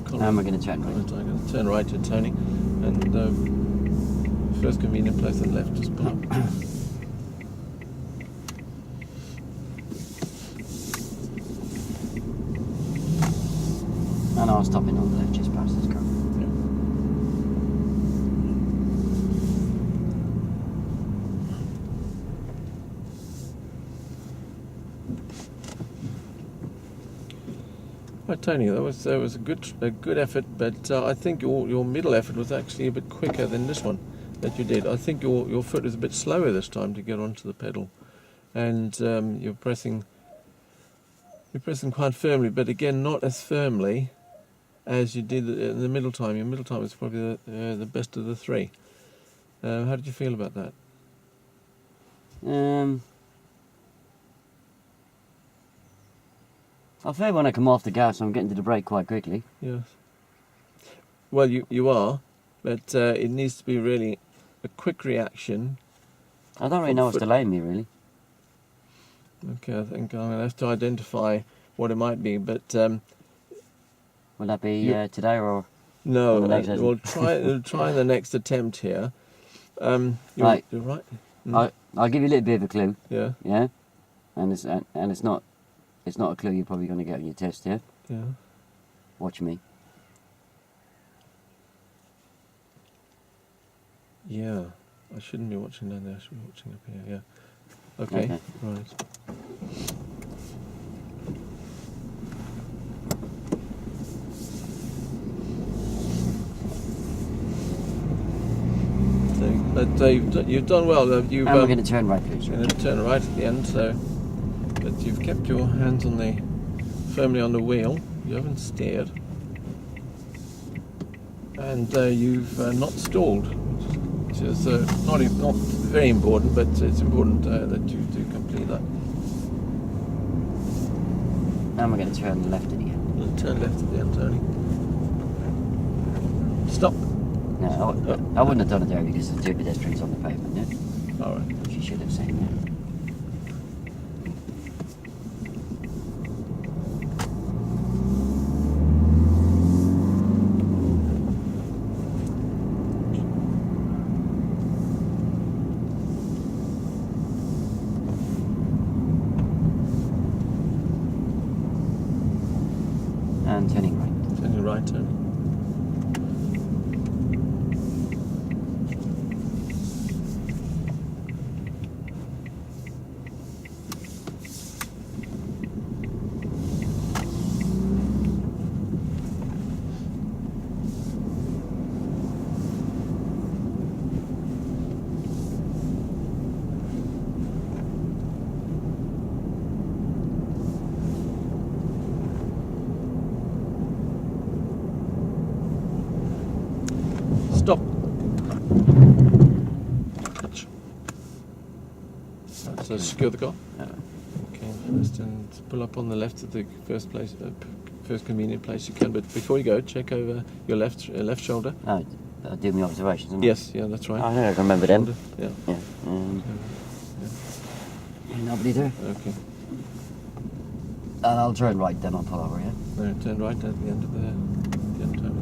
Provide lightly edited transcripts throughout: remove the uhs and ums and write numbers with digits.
Colin. And we're going to turn right. I'm going to turn right to Tony, and first convenient place on the left, just pull up. And I'll stop in on the left just past this car. Right, Tony, that was a good effort, but I think your middle effort was actually a bit quicker than this one that you did. I think your foot is a bit slower this time to get onto the pedal, and you're pressing quite firmly, but again not as firmly as you did in the middle time. Your middle time was probably the best of the three. How did you feel about that? I feel when I come off the gas, I'm getting to the brake quite quickly. Yes. Well, you are, but it needs to be really a quick reaction. I don't really know what's delaying me, really. Okay, I think I'm going to have to identify what it might be, but... Will that be today or... No, the next we'll try the next attempt here. You're right. I'll give you a little bit of a clue. Yeah. Yeah? And it's not a clue you're probably going to get on your test, yeah? Yeah. Watch me. Yeah. I shouldn't be watching down there, I should be watching up here, yeah. Okay. Right. But you've done well. And we're going to turn right, please. You're going to turn right at the end, but you've kept your hands firmly on the wheel. You haven't steered, and you've not stalled, which is not very important, but it's important that you do complete that. And we're going to turn left at the end. Turn left at the end, Tony. Stop. No, I wouldn't have done it there because there's two pedestrians on the pavement, yeah? All right. Which you should have seen, yeah? And turning right. Turning right, Tony. Stop. Touch. So secure the car. Okay, first and pull up on the left at the first convenient place you can. But before you go, check over your left shoulder. Oh, I'll do my observations, isn't Yes, yeah, that's right. I think I can remember them. Yeah. Nobody there. Okay. And I'll turn right, then I'll pull over, yeah? No, turn right at the end of the end turn.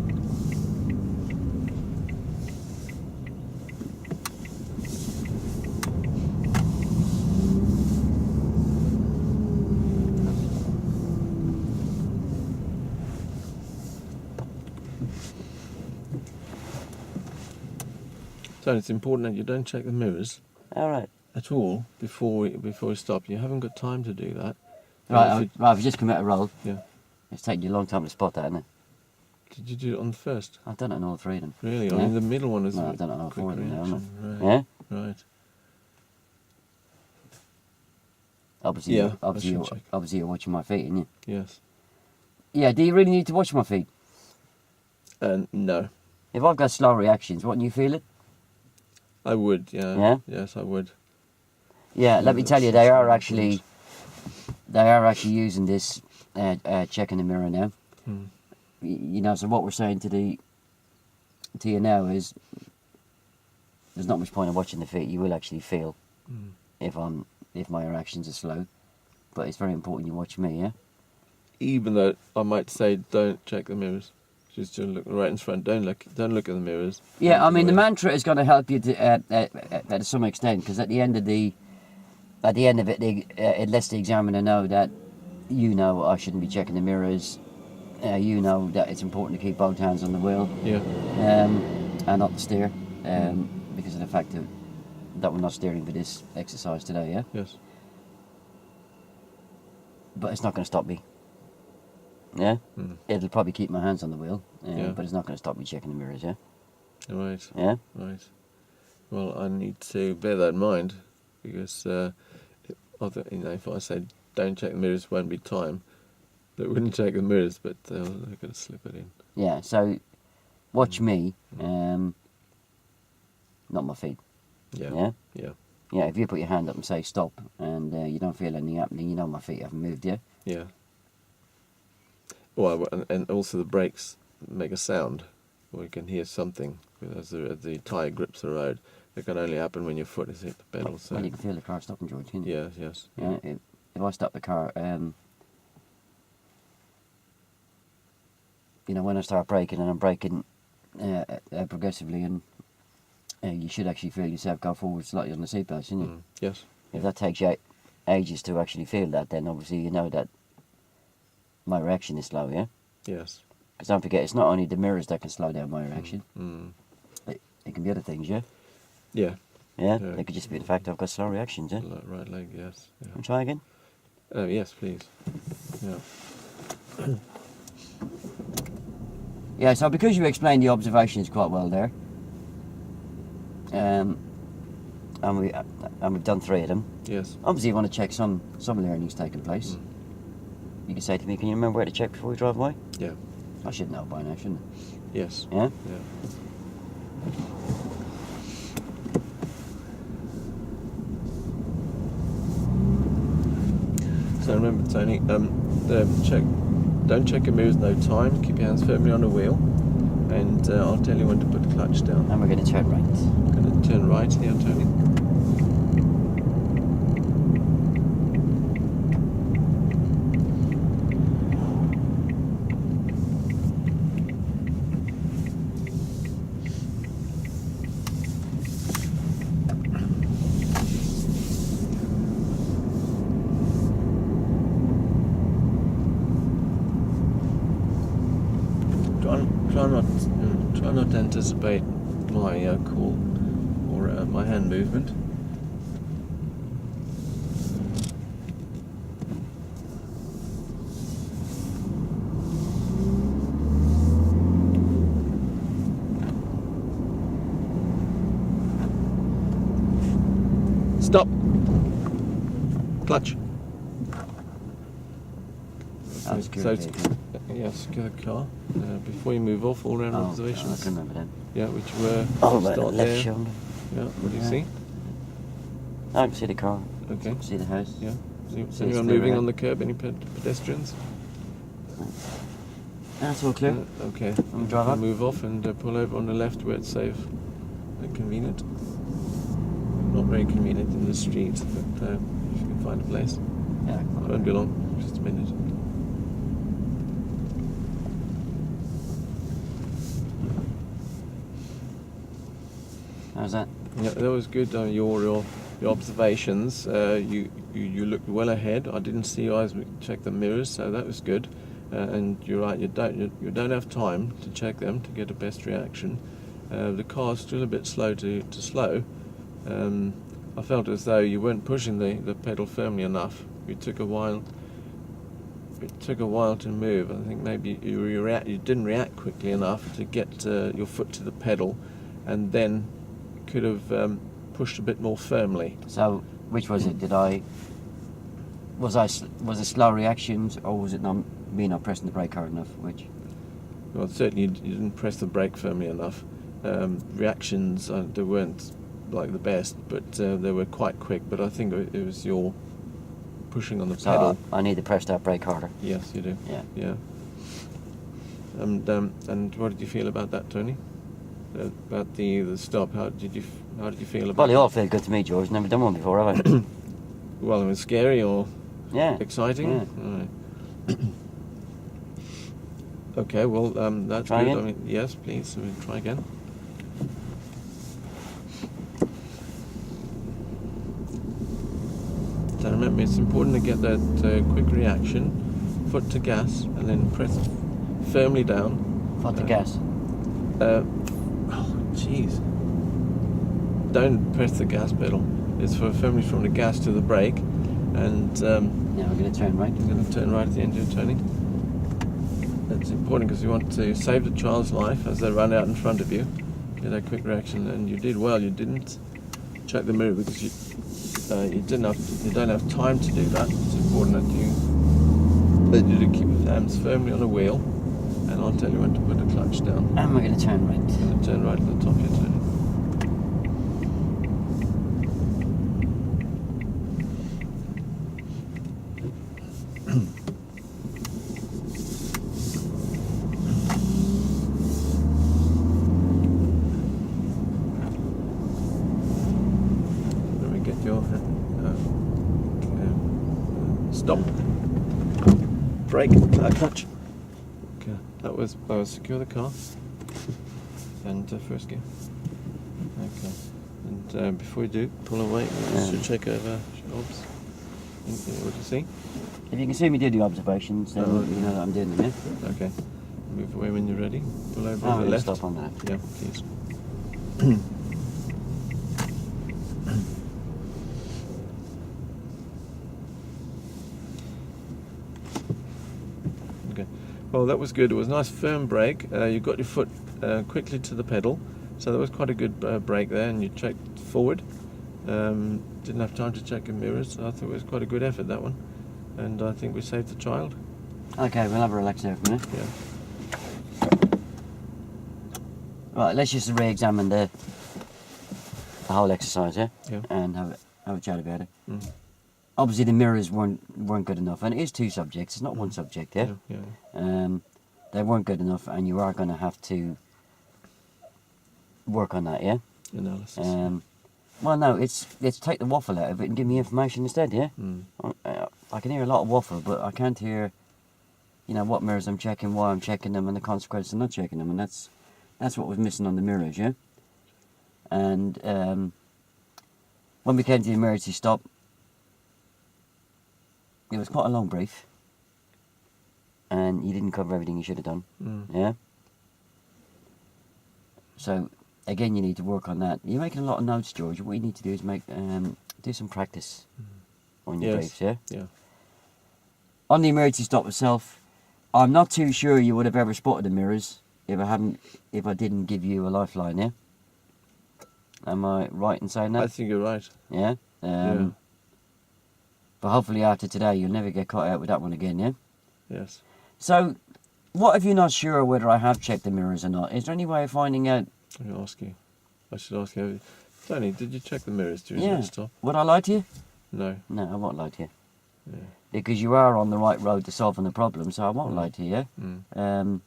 So it's important that you don't check the mirrors All right. at all before we stop. You haven't got time to do that. Right, I've just come out a roll. Yeah. It's taken you a long time to spot that, hasn't it? Did you do it on the first? I've done it on all three of them. Really? Yeah. I mean, the middle one is No, a I've done it on all quick four of them now, reaction. haven't Right. Yeah? Right. Obviously, Yeah, I should check. obviously you're watching my feet, aren't you? Yes. Yeah, do you really need to watch my feet? No. If I've got slow reactions, wouldn't you feel it? I would, yeah. Yeah? Yes, I would. Yeah, let me tell you, they are actually using this check in the mirror now. You know, so what we're saying to you now is there's not much point in watching the feet. You will actually feel if my reactions are slow, but it's very important you watch me, yeah. Even though I might say don't check the mirrors, Just to look right in front. Don't look at the mirrors. Yeah, I mean the Right. mantra is going to help you to some extent, because at the end of it, it lets the examiner know that you know I shouldn't be checking the mirrors. You know that it's important to keep both hands on the wheel Yeah. and not the steer, because of the fact that we're not steering for this exercise today. Yeah, Yes. but it's not going to stop me. Yeah, Mm. it'll probably keep my hands on the wheel, Yeah. but it's not going to stop me checking the mirrors. Yeah, Right. yeah. Right. Well, I need to bear that in mind because if I said don't check the mirrors, won't be time. They wouldn't check the mirrors, but they're going to slip it in. Yeah, so watch me, not my feet. Yeah. Yeah? Yeah. Yeah, if you put your hand up and say stop and you don't feel anything happening, you know my feet haven't moved yet. Yeah. Well, and also the brakes make a sound, or you can hear something as the tyre grips the road. It can only happen when your foot has hit the pedal. So Well, you can feel the car stopping, George, can you? yes, yes. Yeah, if I stop the car, when I start braking, and I'm braking progressively, and you should actually feel yourself go forward slightly on the seatbelt, shouldn't you? Yes. If that takes you ages to actually feel that, then obviously you know that my reaction is slow, yeah? Yes. Because don't forget, it's not only the mirrors that can slow down my reaction. Mm. It can be other things, yeah? Yeah. Yeah? Yeah. It could just be the fact I've got slow reactions, yeah? Right leg. Yes. Yeah. And try again. Yes, please. Yeah. Yeah, so because you explained the observations quite well there, and we've done 3 of them. Yes. Obviously, you want to check some learning's taking place. Mm. You can say to me, "Can you remember where to check before we drive away?" Yeah. I should know by now, shouldn't Yes. I? Yeah. Yeah. So remember, Tony, don't check your mirrors, no time. Keep your hands firmly on the wheel, and I'll tell you when to put the clutch down. And we're going to turn right. I'm going to turn right here, Tony. Try not to anticipate my call or my hand movement. Stop. Clutch. That's So good. it's- Yes, secure the car. Before you move off, all round I observations. can remember that. Yeah, which were Oh, right, start left there. shoulder. Yeah, what do you Yeah. see? I can see the car. Okay. See the house. Yeah. See Is it's anyone clear moving ahead. on the curb? Any pedestrians? That's all clear. Okay. Let me drive I'll up. move off and pull over on the left where it's safe and convenient. Not very convenient in the street, but if you can find a place. Yeah. It won't be long. Just a minute. How's that? Yeah, that was good. Your observations. You looked well ahead. I didn't see your eyes check the mirrors, so that was good. And you're right. You don't have time to check them to get a best reaction. The car's still a bit slow to slow. I felt as though you weren't pushing the pedal firmly enough. It took a while. It took a while to move. I think maybe you didn't react quickly enough to get your foot to the pedal, and then could have pushed a bit more firmly. So, which was it? Was it slow reactions, or was it me not pressing the brake hard enough? Which? Well, certainly you didn't press the brake firmly enough. Reactions, they weren't like the best, but they were quite quick. But I think it was your pushing on the So pedal. I need to press that brake harder. Yes, you do. Yeah. Yeah. And what did you feel about that, Tony? About the stop? How did you feel Well, about they all feel good to me, George. Never done one before, have I? it? Well, it was scary or Yeah. exciting? Yeah. Right. Okay, well, that's Try good. again? I mean, yes, please. We'll try again. So remember, it's important to get that quick reaction. Foot to gas, and then press firmly down. Foot to gas. Oh, jeez. Don't press the gas pedal. It's firmly from the gas to the brake, and Now we're going to turn right. I'm going to turn right at the end of turning. That's important because you want to save the child's life as they run out in front of you. Get a quick reaction, and you did well. You didn't check the mirror because you don't have time to do that. It's important that you do keep your hands firmly on the wheel, and I'll tell you when to put the clutch down. And we're going to turn right. And turn right at the top of your turning. Let me get your stop. Brake, clutch. Okay, that was secure the car. And first gear. Okay. And before you do, pull away. We should check over obs. What do you see? If you can see me do the observations, then Oh, you know that I'm doing them, yeah? Okay. Move away when you're ready. Pull over I'm on the going to left. stop on that. Yeah, please. Okay. Well, that was good. It was a nice firm brake. You got your foot quickly to the pedal, so that was quite a good brake there. And you checked forward. Didn't have time to check your mirrors. So I thought it was quite a good effort, that one. And I think we saved the child. Okay, we'll have a relax there for a minute. Yeah. Right, let's just re-examine the whole exercise, yeah? Yeah. And have a chat about it. Mm. Obviously, the mirrors weren't good enough, and it is two subjects. It's not one subject, yeah. Yeah. They weren't good enough, and you are going to have to work on that, yeah. Analysis. Well, no, it's take the waffle out of it and give me information instead, yeah. Mm. I can hear a lot of waffle, but I can't hear, you know, what mirrors I'm checking, why I'm checking them, and the consequences of not checking them, and that's what was missing on the mirrors, yeah. And when we came to the emergency stop, it was quite a long brief, and you didn't cover everything you should have done, yeah. So again, you need to work on that. You're making a lot of notes, George. What you need to do is do some practice on your briefs, yeah. Yeah. On the emergency stop itself, I'm not too sure you would have ever spotted the mirrors if I didn't give you a lifeline, yeah? Am I right in saying that? I think you're right. Yeah? Yeah. But hopefully after today you'll never get caught out with that one again, yeah? Yes. So, what if you're not sure whether I have checked the mirrors or not? Is there any way of finding out? Let me ask you. I should ask you. Tony, did you check the mirrors during Yeah. that stop? Would I lie to you? No. No, I won't lie to you. Yeah. Because you are on the right road to solving the problem, so I won't lie to you, yeah? Mm.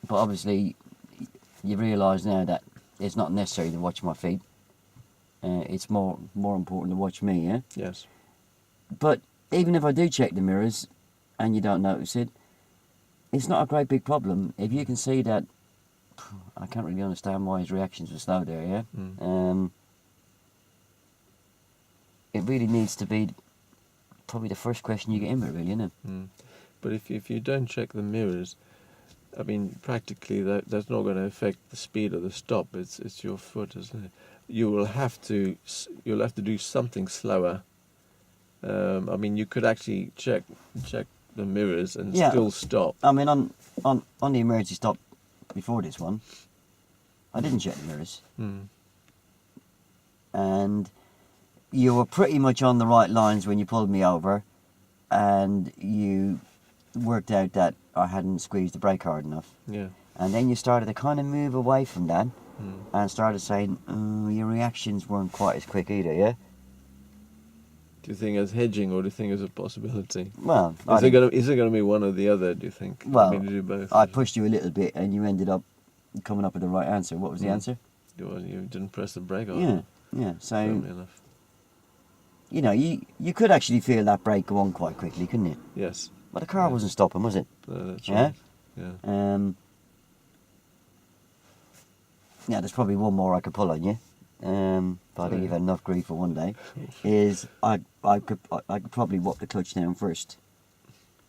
But obviously, you realise now that it's not necessary to watch my feet. It's more important to watch me, yeah? Yes. But even if I do check the mirrors and you don't notice it, it's not a great big problem. If you can see that, I can't really understand why his reactions were slow there, yeah? Mm. It really needs to be probably the first question you get in with, really, isn't it? Mm. But if you don't check the mirrors, I mean, practically that's not going to affect the speed of the stop. It's your foot, isn't it? You'll have to do something slower. I mean, you could actually check the mirrors and still stop. I mean, on the emergency stop before this one, I didn't check the mirrors. Mm. And you were pretty much on the right lines when you pulled me over, and you worked out that I hadn't squeezed the brake hard enough. Yeah. And then you started to kind of move away from that, Mm. and started saying, your reactions weren't quite as quick either, yeah? Do you think as hedging, or do you think as a possibility? Well, Is it going to be one or the other? Do you think? Well, I mean, to do both. I pushed you a little bit, and you ended up coming up with the right answer. What was the answer? You didn't press the brake on. Yeah, yeah. So Firmly enough. you know, you could actually feel that brake go on quite quickly, couldn't you? Yes. But the car Yeah. wasn't stopping, was it? That's Yeah? right. Yeah. Yeah, there's probably one more I could pull on you. But I think you've had enough grief for one day. Is I could probably whop the clutch down first,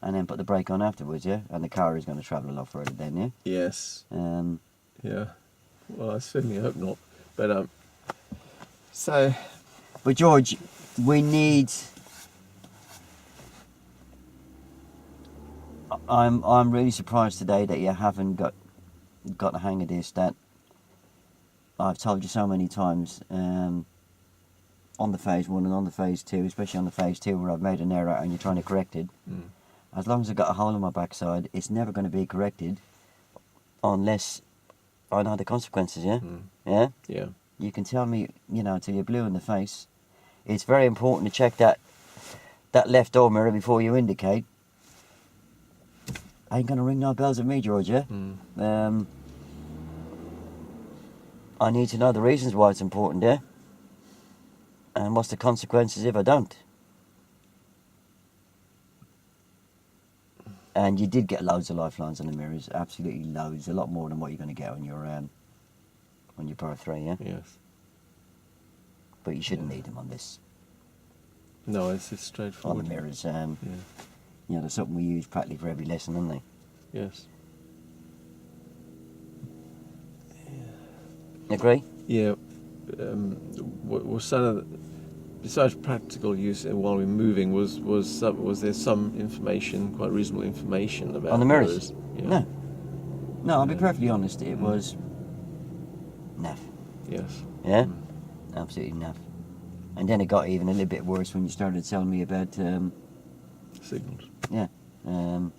and then put the brake on afterwards, yeah. And the car is going to travel a lot further then, yeah. Yes. Um, Yeah. Well, I certainly hope not. But so but George, we need. I'm really surprised today that you haven't got the hang of this. That I've told you so many times. On the phase 1 and on the phase 2, especially on the phase 2 where I've made an error and you're trying to correct it. As long as I've got a hole in my backside, it's never going to be corrected unless I know the consequences, yeah? Yeah? yeah. You can tell me, you know, until you're blue in the face. It's very important to check that left door mirror before you indicate. Ain't going to ring no bells at me, George, yeah? I need to know the reasons why it's important, yeah? And what's the consequences if I don't? And you did get loads of lifelines on the mirrors, absolutely loads, a lot more than what you're going to get on your Pro 3, yeah? Yes. But you shouldn't need them on this, No, it's on straightforward. the mirrors. Yeah. You know, there's something we use practically for every lesson, isn't they? Yes. Agree? Yeah. Was some of besides practical use while we're moving, was there some information, quite reasonable information about On the mirrors? Yeah. No, I'll be perfectly honest, it was naff. Yes. Yeah? Absolutely naff. And then it got even a little bit worse when you started telling me about, Signals. yeah. And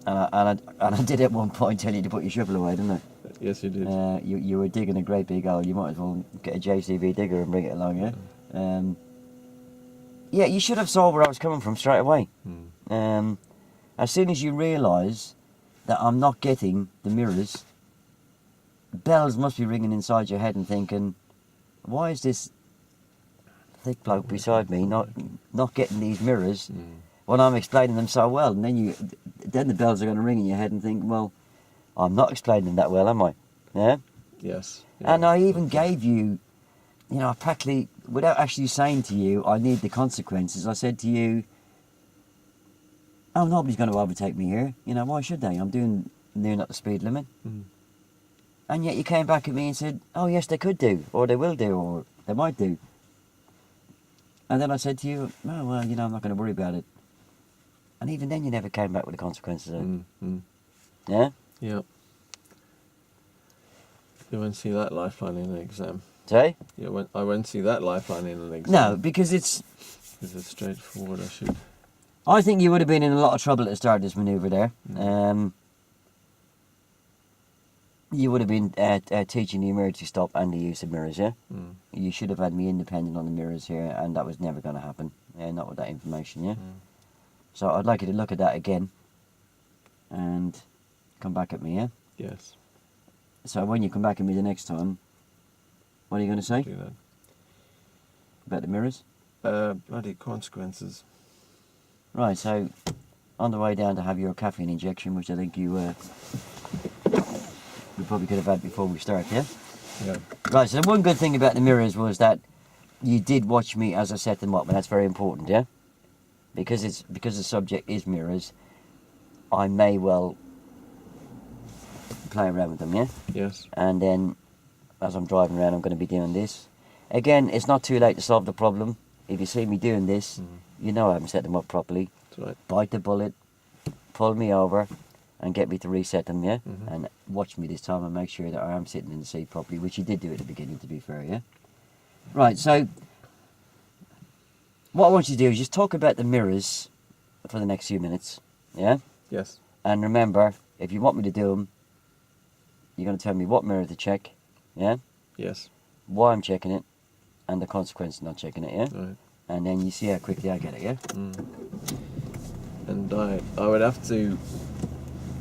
I did at one point tell you to put your shovel away, didn't I? Yes, you did. You were digging a great big hole. You might as well get a JCB digger and bring it along, yeah? Yeah, you should have saw where I was coming from straight away. As soon as you realise that I'm not getting the mirrors, bells must be ringing inside your head and thinking, why is this thick bloke beside me not getting these mirrors when I'm explaining them so well? And then the bells are going to ring in your head and think, well, I'm not explaining them that well, am I? Yeah? Yes. And I even gave you, you know, practically, without actually saying to you, I need the consequences, I said to you, oh, nobody's going to overtake me here. You know, why should they? I'm doing near not the speed limit. And yet you came back at me and said, oh, yes, they could do, or they will do, or they might do. And then I said to you, oh, well, you know, I'm not going to worry about it. And even then you never came back with the consequences of it. Yeah? Yeah. You won't see that lifeline in an exam. Sorry? I won't see that lifeline in an exam. No, because it's straightforward. I think you would have been in a lot of trouble at the start of this manoeuvre there. You would have been teaching the emergency stop and the use of mirrors, yeah? You should have had me independent on the mirrors here, and that was never going to happen. Not with that information, yeah? So I'd like you to look at that again and come back at me, yeah? Yes. So when you come back at me the next time, what are you going to say Do that. about the mirrors? Bloody consequences. Right, so on the way down to have your caffeine injection, which I think you probably could have had before we start, yeah? Yeah. Right, so the one good thing about the mirrors was that you did watch me as I set them up, and that's very important, yeah? Because the subject is mirrors, I may well play around with them, yeah? Yes. And then as I'm driving around, I'm going to be doing this. Again, it's not too late to solve the problem. If you see me doing this, you know I haven't set them up properly. That's right. Bite the bullet, pull me over, and get me to reset them, yeah? And watch me this time and make sure that I am sitting in the seat properly, which you did do at the beginning, to be fair, yeah? Right, so what I want you to do is just talk about the mirrors for the next few minutes, yeah? Yes. And remember, if you want me to do them, you're going to tell me what mirror to check, yeah? Yes. Why I'm checking it, and the consequence of not checking it, yeah? Right. And then you see how quickly I get it, yeah? And I would have to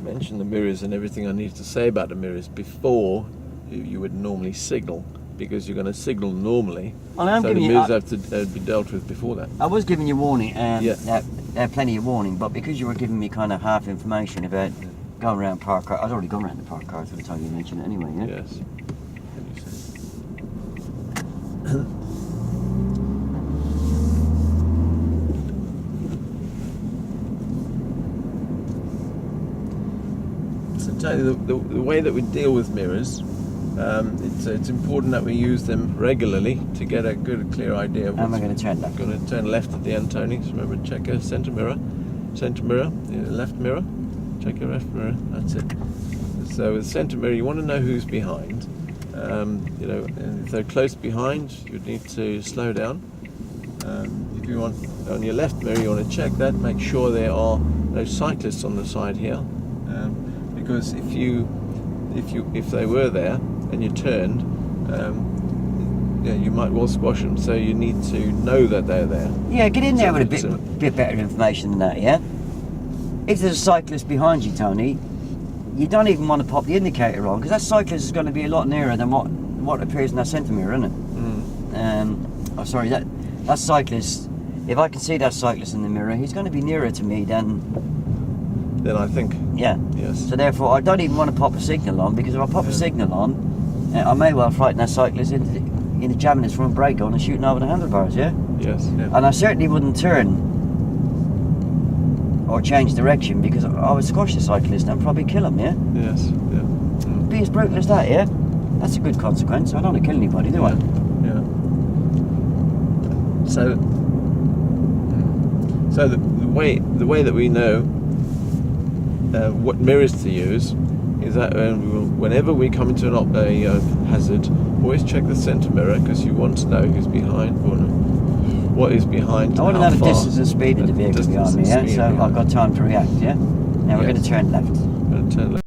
mention the mirrors and everything I need to say about the mirrors before you would normally signal. because you're going to signal normally. Well, I'm so the giving you. mirrors have to be dealt with before that. I was giving you warning, Yeah. plenty of warning, but because you were giving me kind of half information about going around park car, I'd already gone around the park cars by the time you mentioned it anyway, yeah? Yes. Can you see? So Tony, the way that we deal with mirrors, it's important that we use them regularly to get a good, clear idea of And we're what's going to turn left. going to turn left at the end, Tony. So remember, check your centre mirror, left mirror, check your left mirror. That's it. So with centre mirror, you want to know who's behind. You know, and if they're close behind, you need to slow down. If you want on your left mirror, you want to check that, make sure there are no cyclists on the side here, because if they were there and you turned, you might well squash them. So you need to know that they're there. Yeah, get in there with a So- bit better information than that, yeah? If there's a cyclist behind you, Tony, you don't even want to pop the indicator on, because that cyclist is going to be a lot nearer than what appears in that centre mirror, isn't it? Sorry, that cyclist, if I can see that cyclist in the mirror, he's going to be nearer to me than, Then I think, yeah. yes. So therefore, I don't even want to pop a signal on, because if I pop a signal on, I may well frighten that cyclist into jamming his front brake on and shooting over the handlebars, yeah? Yes. Yeah. And I certainly wouldn't turn or change direction, because I would squash the cyclist and probably kill him, yeah? Yes. Yeah. Mm. Be as brutal as that, yeah? That's a good consequence. I don't want to kill anybody, do I? Yeah. So the way that we know what mirrors to use is that whenever we come into a hazard, always check the centre mirror, because you want to know who's behind or what is behind. I want to how know the far. distance and speed of the vehicle Distance behind me, and yeah? speed So behind. I've got time to react, yeah? Now we're Yes. going to turn left. Turn left.